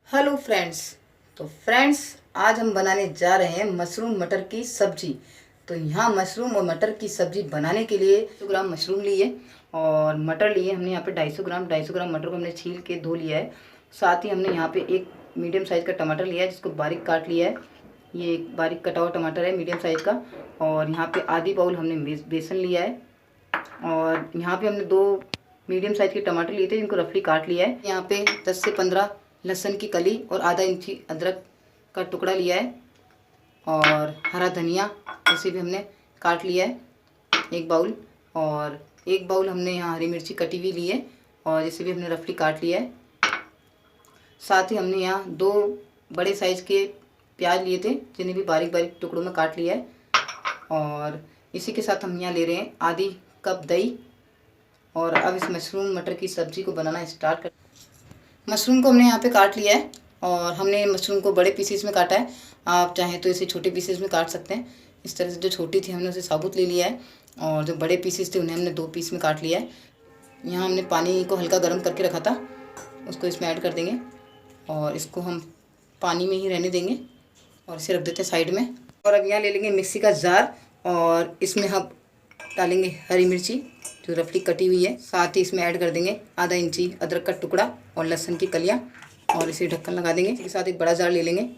Hello friends. तो friends, आज हम बनाने जा रहे हैं मशरूम मटर की सब्जी। तो यहाँ मशरूम और मटर की सब्जी बनाने के लिए 100 ग्राम मशरूम लिए और मटर लिए हमने यहाँ पे 250 ग्राम मटर को हमने छील के धो लिया है। साथ ही हमने यहाँ पे एक मीडियम साइज़ का टमाटर लिया है जिसको बारीक काट लिया है। ये एक बारीक कटा हुआ टमाटर है मीडियम साइज़ का। और यहाँ पे आधी बाउल हमने बेसन लिया है। और यहाँ पे हमने 2 मीडियम साइज़ के टमाटर लिए थे जिनको रफली काट लिया है। यहाँ पे 10 से 15 लहसुन की कली और आधा इंची अदरक का टुकड़ा लिया है। और हरा धनिया इसे भी हमने काट लिया है 1 बाउल। और 1 बाउल हमने यहाँ हरी मिर्ची कटी हुई ली है और इसे भी हमने रफली काट लिया है। साथ ही हमने यहाँ 2 बड़े साइज़ के प्याज लिए थे जिन्हें भी बारीक बारीक टुकड़ों में काट लिया है। और इसी के साथ हम यहाँ ले रहे हैं आधी कप दही। और अब इस मशरूम मटर की सब्ज़ी को बनाना स्टार्ट कर। मशरूम को हमने यहाँ पे काट लिया है और हमने मशरूम को बड़े पीसेस में काटा है। आप चाहें तो इसे छोटे पीसेस में काट सकते हैं। इस तरह से जो छोटी थी हमने उसे साबुत ले लिया है और जो बड़े पीसेस थे उन्हें हमने 2 पीस में काट लिया है। यहाँ हमने पानी को हल्का गर्म करके रखा था, उसको इसमें ऐड कर देंगे और इसको हम पानी में ही रहने देंगे और इसे रख देते हैं साइड में। और अब यहाँ ले लेंगे मिक्सी का जार और इसमें हम डालेंगे हरी मिर्ची जो रफली कटी हुई है। साथ ही इसमें ऐड कर देंगे आधा इंची अदरक का टुकड़ा और लहसुन की कलियाँ और इसे ढक्कन लगा देंगे। इसके साथ एक बड़ा जार ले लेंगे,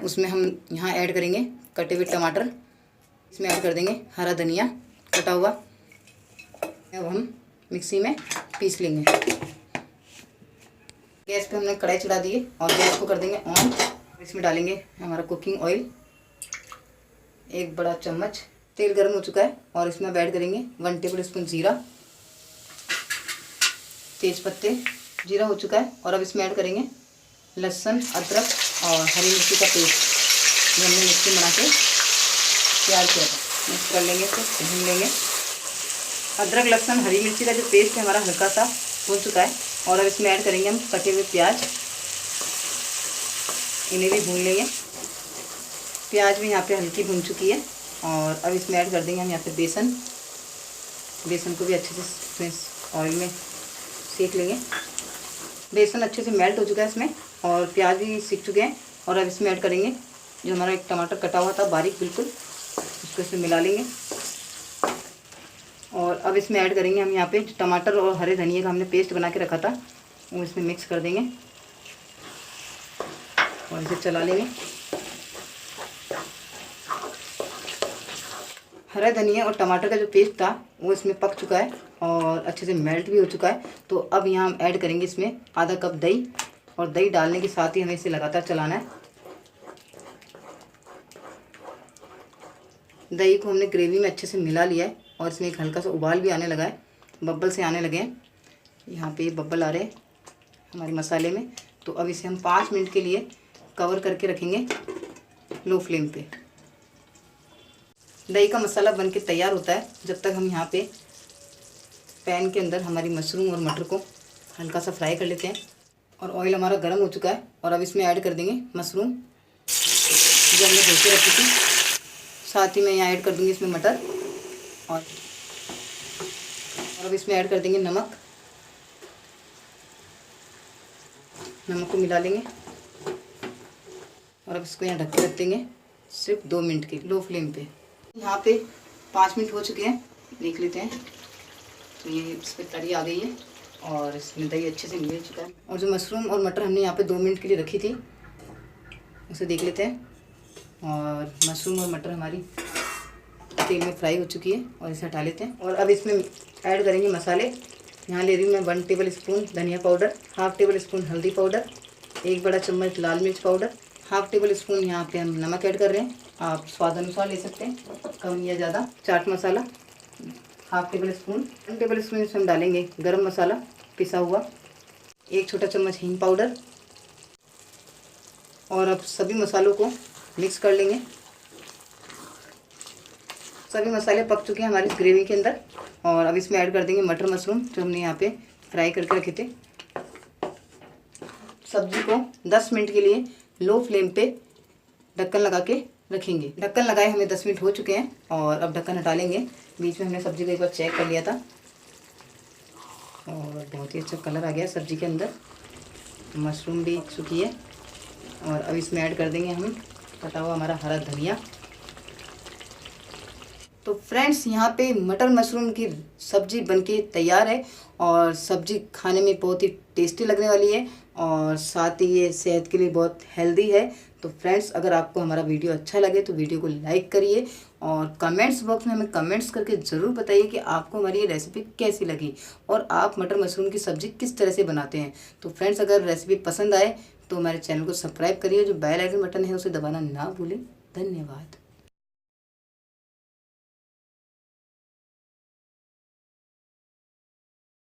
उसमें हम यहाँ ऐड करेंगे कटे हुए टमाटर। इसमें ऐड कर देंगे हरा धनिया कटा हुआ। अब हम मिक्सी में पीस लेंगे। गैस पे हमने कढ़ाई चढ़ा दी है और गैस को कर देंगे ऑन। इसमें डालेंगे हमारा कुकिंग ऑयल 1 बड़ा चम्मच। तेल गर्म हो चुका है और इसमें अब ऐड करेंगे 1 टेबल स्पून जीरा, तेज पत्ते। जीरा हो चुका है और अब इसमें ऐड करेंगे लहसुन, अदरक और हरी मिर्ची का पेस्ट जो हमने मिक्सी बना के तैयार किया था। मिक्स कर लेंगे, इसको भून लेंगे। अदरक, लहसुन, हरी मिर्ची का जो पेस्ट है हमारा हल्का सा भून चुका है और अब इसमें ऐड करेंगे हम कटे हुए प्याज। इन्हें भी भून लेंगे। प्याज भी यहाँ पे हल्की भून चुकी है और अब इसमें ऐड कर देंगे हम यहाँ पे बेसन। बेसन को भी अच्छे से इसमें ऑयल में सेक लेंगे। बेसन अच्छे से मेल्ट हो चुका है इसमें और प्याज भी सीख चुके हैं। और अब इसमें ऐड करेंगे जो हमारा एक टमाटर कटा हुआ था बारीक बिल्कुल, उसको इसमें मिला लेंगे। और अब इसमें ऐड करेंगे हम यहाँ पे टमाटर और हरे धनिया का हमने पेस्ट बना के रखा था वो इसमें मिक्स कर देंगे और इसे चला लेंगे। हरा धनिया और टमाटर का जो पेस्ट था वो इसमें पक चुका है और अच्छे से मेल्ट भी हो चुका है। तो अब यहाँ हम ऐड करेंगे इसमें आधा कप दही और दही डालने के साथ ही हमें इसे लगातार चलाना है। दही को हमने ग्रेवी में अच्छे से मिला लिया है और इसमें एक हल्का सा उबाल भी आने लगा है, बब्बल से आने लगे हैं। यहाँ पे बब्बल आ रहे हैं हमारे मसाले में। तो अब इसे हम 5 मिनट के लिए कवर करके रखेंगे लो फ्लेम पे। दही का मसाला बनके तैयार होता है जब तक हम यहाँ पे पैन के अंदर हमारी मशरूम और मटर को हल्का सा फ्राई कर लेते हैं। और ऑयल हमारा गर्म हो चुका है और अब इसमें ऐड कर देंगे मशरूम जो हमने धो के रखी थी। साथ ही मैं यहाँ ऐड कर दूँगी इसमें मटर और अब इसमें ऐड कर देंगे नमक। नमक को मिला लेंगे और अब इसको यहाँ ढक के रख देंगे सिर्फ 2 मिनट के लो फ्लेम पे। यहाँ पे 5 मिनट हो चुके हैं, देख लेते हैं। तो ये इस पर तरी आ गई है और इसमें दही अच्छे से मिल चुका है। और जो मशरूम और मटर हमने यहाँ पे 2 मिनट के लिए रखी थी उसे देख लेते हैं। और मशरूम और मटर हमारी तेल में फ्राई हो चुकी है और इसे हटा लेते हैं। और अब इसमें ऐड करेंगे मसाले। यहाँ ले रही हूँ मैं 1 टेबल स्पून धनिया पाउडर, हाफ टेबल स्पून हल्दी पाउडर, 1 बड़ा चम्मच लाल मिर्च पाउडर, हाफ टेबल स्पून यहाँ पे हम नमक ऐड कर रहे हैं। आप स्वाद अनुसार ले सकते हैं, कम या ज़्यादा। Chaat masala half tablespoon. 1 tablespoon इसमें हम डालेंगे गरम मसाला पिसा हुआ, 1 छोटा चम्मच हींग पाउडर। और अब सभी मसालों को मिक्स कर लेंगे। सभी मसाले पक चुके हैं हमारी ग्रेवी के अंदर और अब इसमें ऐड कर देंगे मटर मशरूम जो हमने यहाँ पे फ्राई करके रखे थे। सब्जी को 10 मिनट के लिए लो फ्लेम पे ढक्कन लगा के रखेंगे। ढक्कन लगाए हमें 10 मिनट हो चुके हैं और अब ढक्कन हटा लेंगे। बीच में हमने सब्जी को एक बार चेक कर लिया था और बहुत ही अच्छा कलर आ गया सब्जी के अंदर। मशरूम भी चुकी है और अब इसमें ऐड कर देंगे हम कटा हुआ हमारा हरा धनिया। तो फ्रेंड्स यहाँ पे मटर मशरूम की सब्ज़ी बनके तैयार है और सब्ज़ी खाने में बहुत ही टेस्टी लगने वाली है और साथ ही ये सेहत के लिए बहुत हेल्दी है। तो फ्रेंड्स अगर आपको हमारा वीडियो अच्छा लगे तो वीडियो को लाइक करिए और कमेंट्स बॉक्स में हमें कमेंट्स करके ज़रूर बताइए कि आपको हमारी ये रेसिपी कैसी लगी और आप मटर मशरूम की सब्ज़ी किस तरह से बनाते हैं। तो फ्रेंड्स अगर रेसिपी पसंद आए तो हमारे चैनल को सब्सक्राइब करिए, जो बेल आइकन बटन है उसे दबाना ना भूलें। धन्यवाद।